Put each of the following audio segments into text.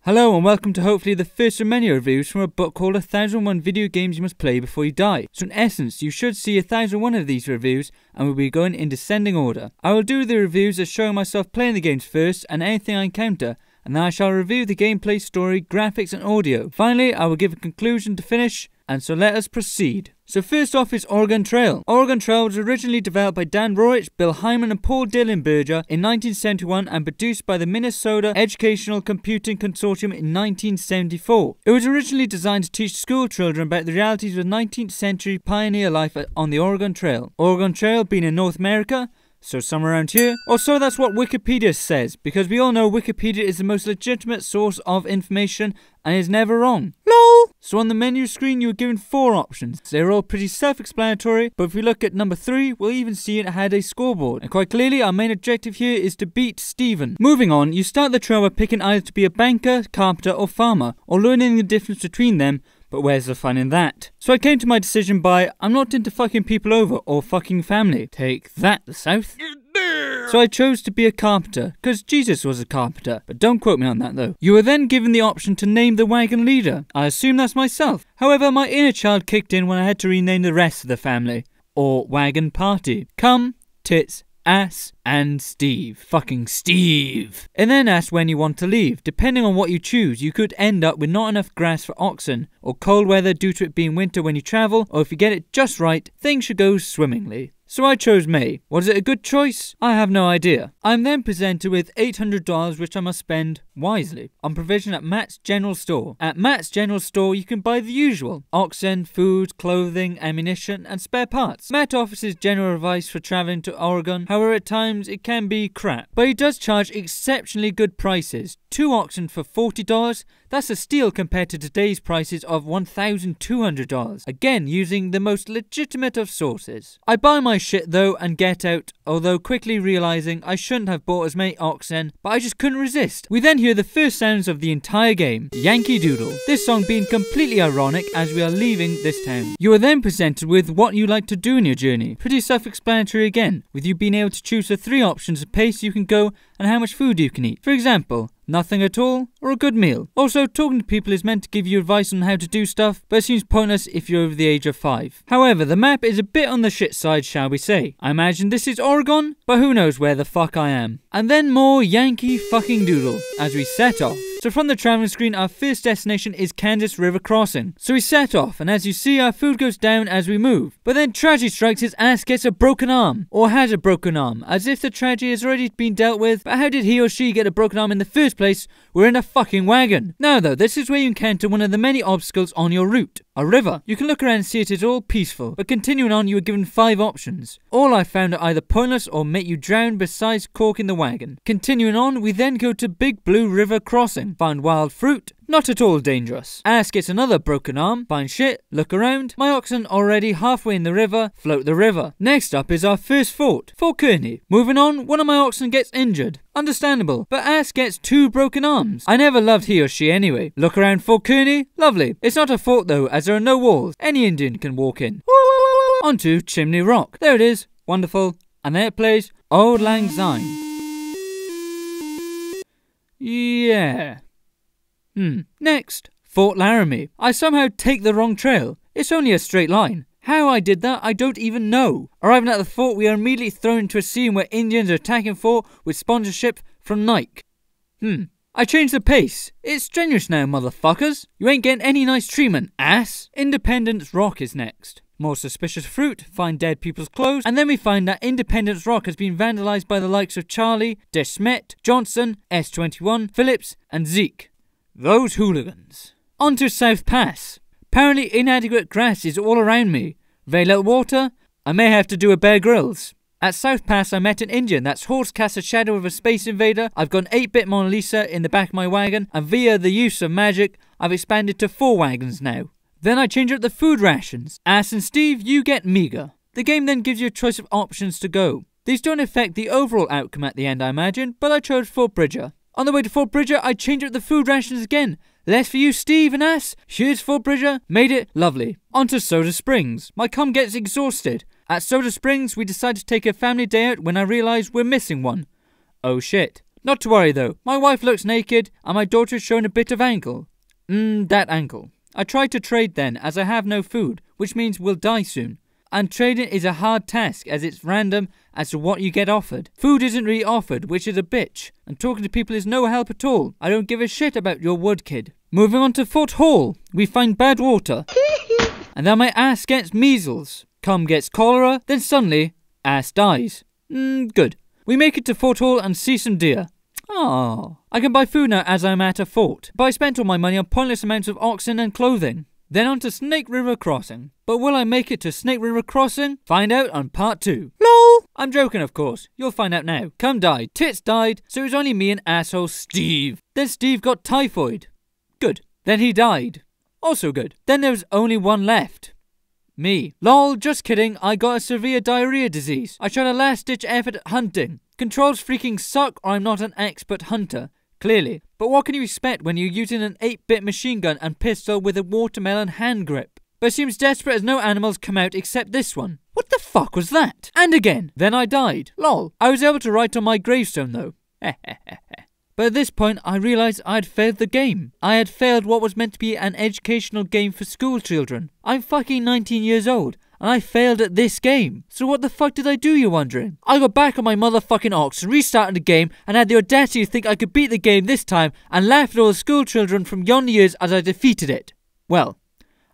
Hello and welcome to hopefully the first of many reviews from a book called 1001 Video Games You Must Play Before You Die. So in essence, you should see 1001 of these reviews and we'll be going in descending order. I will do the reviews as showing myself playing the games first and anything I encounter, and then I shall review the gameplay, story, graphics and audio. Finally, I will give a conclusion to finish, and so let us proceed. So first off is Oregon Trail. Oregon Trail was originally developed by Dan Roich, Bill Hyman and Paul Dillenberger in 1971 and produced by the Minnesota Educational Computing Consortium in 1974. It was originally designed to teach school children about the realities of 19th century pioneer life on the Oregon Trail. Oregon Trail being in North America, so somewhere around here. Or so that's what Wikipedia says, because we all know Wikipedia is the most legitimate source of information and is never wrong. LOL! So on the menu screen you were given 4 options. They're all pretty self-explanatory, but if we look at number 3, we'll even see it had a scoreboard. And quite clearly our main objective here is to beat Steven. Moving on, you start the trail by picking either to be a banker, carpenter or farmer, or learning the difference between them. But where's the fun in that? So I came to my decision by, I'm not into fucking people over or fucking family. Take that, the South. So I chose to be a carpenter, because Jesus was a carpenter. But don't quote me on that though. You were then given the option to name the wagon leader. I assume that's myself. However, my inner child kicked in when I had to rename the rest of the family. Or wagon party. Cum, tits, ass, and Steve. Fucking Steve. And then asked when you want to leave. Depending on what you choose, you could end up with not enough grass for oxen, or cold weather due to it being winter when you travel, or if you get it just right, things should go swimmingly. So I chose May. Was it a good choice? I have no idea. I am then presented with $800 which I must spend wisely on provision at Matt's General Store. At Matt's General Store you can buy the usual: oxen, food, clothing, ammunition and spare parts. Matt offers his general advice for travelling to Oregon, however at times it can be crap. But he does charge exceptionally good prices. 2 oxen for $40, that's a steal compared to today's prices of $1,200. Again, using the most legitimate of sources. I buy my shit though and get out, although quickly realising I shouldn't have bought as many oxen, but I just couldn't resist. We then hear the first sounds of the entire game, Yankee Doodle. This song being completely ironic as we are leaving this town. You are then presented with what you like to do in your journey. Pretty self-explanatory again, with you being able to choose the 3 options of pace you can go and how much food you can eat. For example, nothing at all, or a good meal. Also, talking to people is meant to give you advice on how to do stuff, but it seems pointless if you're over the age of 5. However, the map is a bit on the shit side, shall we say. I imagine this is Oregon, but who knows where the fuck I am. And then more Yankee fucking Doodle, as we set off. So from the travelling screen, our first destination is Kansas River Crossing. So we set off, and as you see, our food goes down as we move. But then tragedy strikes, his ass gets a broken arm, or has a broken arm, as if the tragedy has already been dealt with. But how did he or she get a broken arm in the first place? We're in a fucking wagon. Now though, this is where you encounter one of the many obstacles on your route. A river. You can look around and see it is all peaceful, but continuing on you are given 5 options. All I found are either pointless or make you drown besides corking the wagon. Continuing on, we then go to Big Blue River Crossing. Find wild fruit. Not at all dangerous. Ass gets another broken arm. Find shit. Look around. My oxen already halfway in the river. Float the river. Next up is our first fort, Fort Kearney. Moving on, one of my oxen gets injured. Understandable, but Ass gets 2 broken arms. I never loved he or she anyway. Look around Fort Kearney. Lovely. It's not a fort though, as there are no walls. Any Indian can walk in. Onto Chimney Rock. There it is. Wonderful. And there it plays Auld Lang Syne. Yeah. Next, Fort Laramie. I somehow take the wrong trail. It's only a straight line. How I did that, I don't even know. Arriving at the fort, we are immediately thrown into a scene where Indians are attacking fort with sponsorship from Nike. I changed the pace. It's strenuous now, motherfuckers. You ain't getting any nice treatment, ass. Independence Rock is next. More suspicious fruit, find dead people's clothes, and then we find that Independence Rock has been vandalised by the likes of Charlie, Desmet, Johnson, S21, Phillips, and Zeke. Those hooligans. Onto South Pass. Apparently inadequate grass is all around me. Very little water. I may have to do a Bear Grylls. At South Pass I met an Indian that's horse cast a shadow of a space invader. I've got an 8-bit Mona Lisa in the back of my wagon, and via the use of magic I've expanded to 4 wagons now. Then I change up the food rations. Ass and Steve, you get meager. The game then gives you a choice of options to go. These don't affect the overall outcome at the end I imagine, but I chose Fort Bridger. On the way to Fort Bridger, I changed up the food rations again. Less for you, Steve and Ass. Here's Fort Bridger. Made it lovely. On to Soda Springs. My cum gets exhausted. At Soda Springs, we decide to take a family day out when I realise we're missing one. Oh shit. Not to worry though, my wife looks naked and my daughter's showing a bit of ankle. That ankle. I tried to trade then, as I have no food, which means we'll die soon. And trading is a hard task, as it's random as to what you get offered. Food isn't really offered, which is a bitch. And talking to people is no help at all. I don't give a shit about your wood, kid. Moving on to Fort Hall, we find bad water. And then my ass gets measles. Cum gets cholera, then suddenly, ass dies. Good. We make it to Fort Hall and see some deer. Oh, I can buy food now as I'm at a fort, but I spent all my money on pointless amounts of oxen and clothing. Then on to Snake River Crossing. But will I make it to Snake River Crossing? Find out on part 2. LOL! I'm joking, of course. You'll find out now. Cum died, Tits died, so it was only me and asshole Steve. Then Steve got typhoid. Good. Then he died. Also good. Then there was only one left. Me. LOL, just kidding, I got a severe diarrhea disease. I tried a last-ditch effort at hunting. Controls freaking suck, or I'm not an expert hunter. Clearly. But what can you expect when you're using an 8-bit machine gun and pistol with a watermelon hand grip? But it seems desperate as no animals come out except this one. What the fuck was that? And again. Then I died. LOL. I was able to write on my gravestone though. But at this point I realised I had failed the game. I had failed what was meant to be an educational game for school children. I'm fucking 19 years old. And I failed at this game. So what the fuck did I do, you're wondering? I got back on my motherfucking ox, restarted the game, and had the audacity to think I could beat the game this time and laugh at all the school children from yonder years as I defeated it. Well,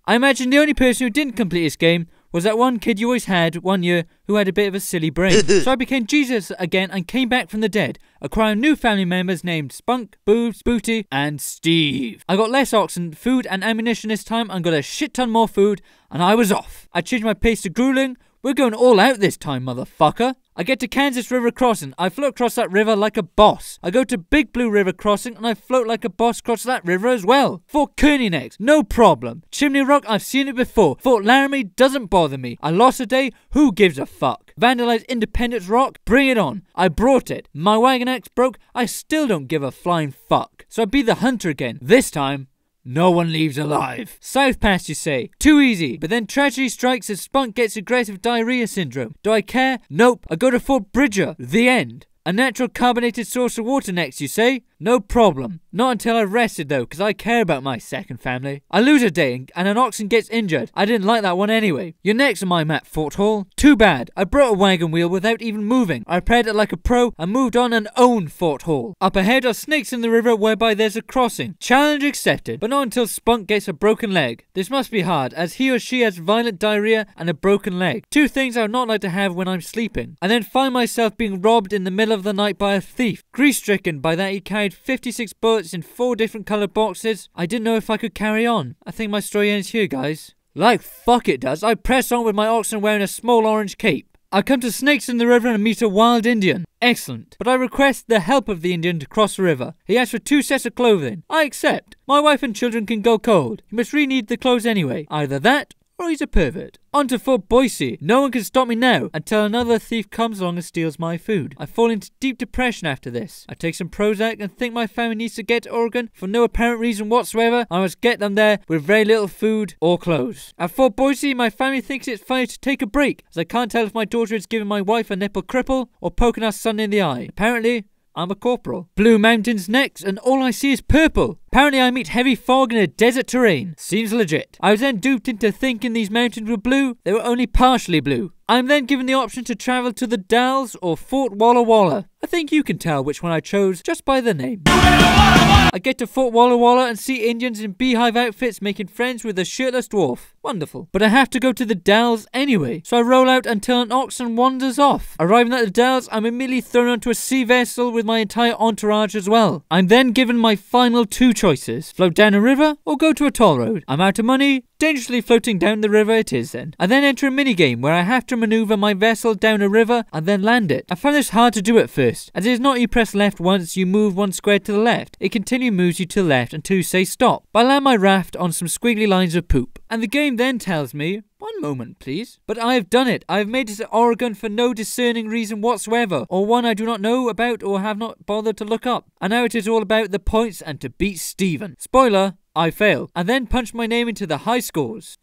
I imagine the only person who didn't complete this game was that one kid you always had one year who had a bit of a silly brain. So I became Jesus again and came back from the dead, acquiring new family members named Spunk, Boobs, Booty, and Steve. I got less oxen, food and ammunition this time and got a shit ton more food, and I was off. I changed my pace to grueling. We're going all out this time, motherfucker. I get to Kansas River Crossing. I float across that river like a boss. I go to Big Blue River Crossing and I float like a boss across that river as well. Fort Kearney next. No problem. Chimney Rock, I've seen it before. Fort Laramie doesn't bother me. I lost a day. Who gives a fuck? Vandalized Independence Rock? Bring it on. I brought it. My wagon axe broke. I still don't give a flying fuck. So I'd be the hunter again. This time, no one leaves alive. South Pass, you say? Too easy. But then tragedy strikes as Spunk gets aggressive diarrhea syndrome. Do I care? Nope. I go to Fort Bridger. The end. A natural carbonated source of water next, you say? No problem. Not until I've rested though, because I care about my second family. I lose a day and an oxen gets injured. I didn't like that one anyway. You're next on my map, Fort Hall. Too bad. I broke a wagon wheel without even moving. I repaired it like a pro and moved on and owned Fort Hall. Up ahead are snakes in the river whereby there's a crossing. Challenge accepted. But not until Spunk gets a broken leg. This must be hard as he or she has violent diarrhea and a broken leg. Two things I would not like to have when I'm sleeping. And then find myself being robbed in the middle of the night by a thief. Grief-stricken by that he carried 56 bullets in 4 different coloured boxes. I didn't know if I could carry on. I think my story ends here, guys. Like fuck it does. I press on with my oxen wearing a small orange cape. I come to snakes in the river and meet a wild Indian. Excellent. But I request the help of the Indian to cross the river. He asks for 2 sets of clothing. I accept. My wife and children can go cold. He must re-need the clothes anyway. Either that, or he's a pervert. On to Fort Boise. No one can stop me now until another thief comes along and steals my food. I fall into deep depression after this. I take some Prozac and think my family needs to get to Oregon for no apparent reason whatsoever. I must get them there with very little food or clothes. At Fort Boise, my family thinks it's funny to take a break, as I can't tell if my daughter is giving my wife a nipple cripple or poking our son in the eye. Apparently, I'm a corporal. Blue Mountains next, and all I see is purple. Apparently I meet heavy fog in a desert terrain. Seems legit. I was then duped into thinking these mountains were blue. They were only partially blue. I'm then given the option to travel to the Dalles or Fort Walla Walla. I think you can tell which one I chose just by the name. I get to Fort Walla Walla and see Indians in beehive outfits making friends with a shirtless dwarf. Wonderful. But I have to go to the Dalles anyway, so I roll out until an oxen wanders off. Arriving at the Dalles, I'm immediately thrown onto a sea vessel with my entire entourage as well. I'm then given my final 2 choices. Float down a river or go to a toll road. I'm out of money. Dangerously floating down the river it is then. I then enter a minigame where I have to maneuver my vessel down a river and then land it. I found this hard to do at first, as it is not you press left once, you move 1 square to the left. It continually moves you to the left until you say stop. But I land my raft on some squiggly lines of poop. And the game then tells me, one moment please. But I have done it. I have made it to Oregon for no discerning reason whatsoever, or one I do not know about or have not bothered to look up. And now it is all about the points and to beat Steven. Spoiler, I fail, and then punch my name into the high scores.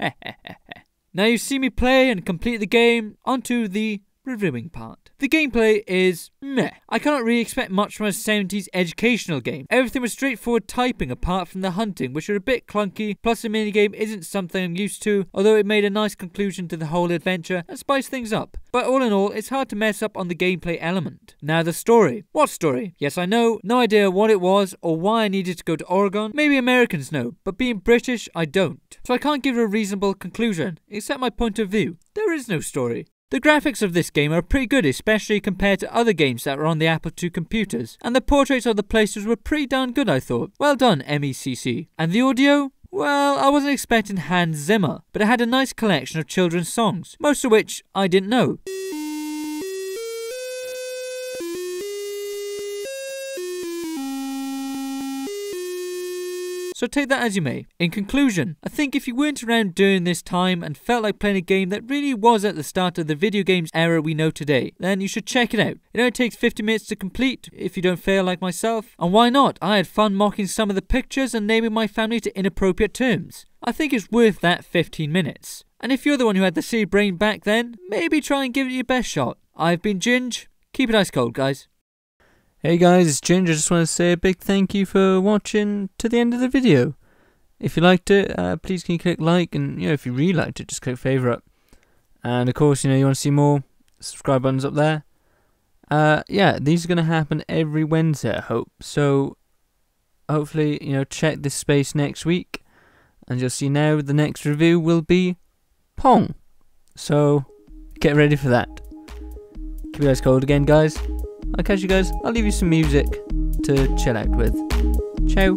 Now you see me play and complete the game, onto the reviewing part. The gameplay is meh. I cannot really expect much from a 70s educational game. Everything was straightforward typing apart from the hunting, which are a bit clunky, plus the minigame isn't something I'm used to, although it made a nice conclusion to the whole adventure and spiced things up. But all in all, it's hard to mess up on the gameplay element. Now the story. What story? Yes, I know, no idea what it was or why I needed to go to Oregon. Maybe Americans know, but being British, I don't. So I can't give a reasonable conclusion, except my point of view. There is no story. The graphics of this game are pretty good, especially compared to other games that were on the Apple II computers, and the portraits of the places were pretty darn good, I thought. Well done, MECC. And the audio? Well, I wasn't expecting Hans Zimmer, but it had a nice collection of children's songs, most of which I didn't know. So take that as you may. In conclusion, I think if you weren't around during this time and felt like playing a game that really was at the start of the video games era we know today, then you should check it out. It only takes 50 minutes to complete if you don't fail like myself. And why not? I had fun mocking some of the pictures and naming my family to inappropriate terms. I think it's worth that 15 minutes. And if you're the one who had the silly brain back then, maybe try and give it your best shot. I've been Ginge. Keep it ice cold, guys. Hey guys, it's Ginge. I just want to say a big thank you for watching to the end of the video. If you liked it, please can you click like, and if you really liked it, just click favourite. And of course, you want to see more, subscribe button's up there. Yeah, these are going to happen every Wednesday, I hope. So hopefully, check this space next week, and you'll see now the next review will be Pong. So get ready for that. Keep you guys cold again, guys. I'll catch you guys. I'll leave you some music to chill out with. Ciao.